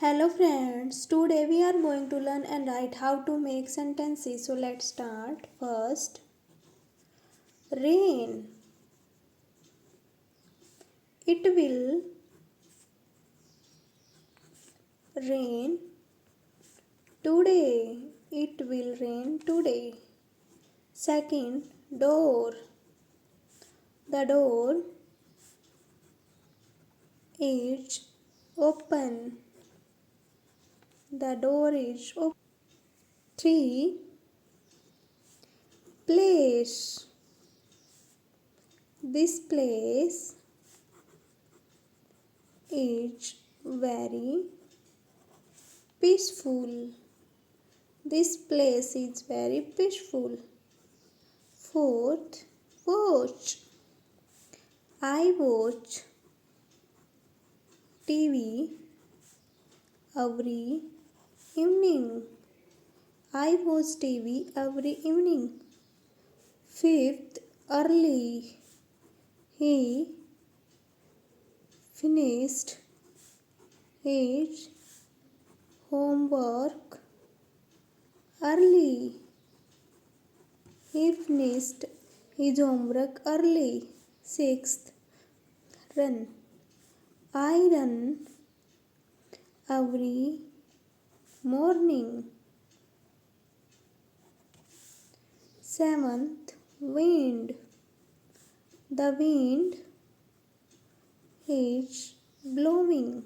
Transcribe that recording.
Hello friends, today we are going to learn and write how to make sentences. So let's start. First, rain. It will rain today. It will rain today. Second, door. The door is open. The door is open. 3. Place. This place is very peaceful. This place is very peaceful. Fourth, watch. I watch TV every evening. I watch TV every evening. Fifth, early. He finished his homework early. He finished his homework early. Sixth, run. I run every morning. Seventh, wind. The wind is blowing.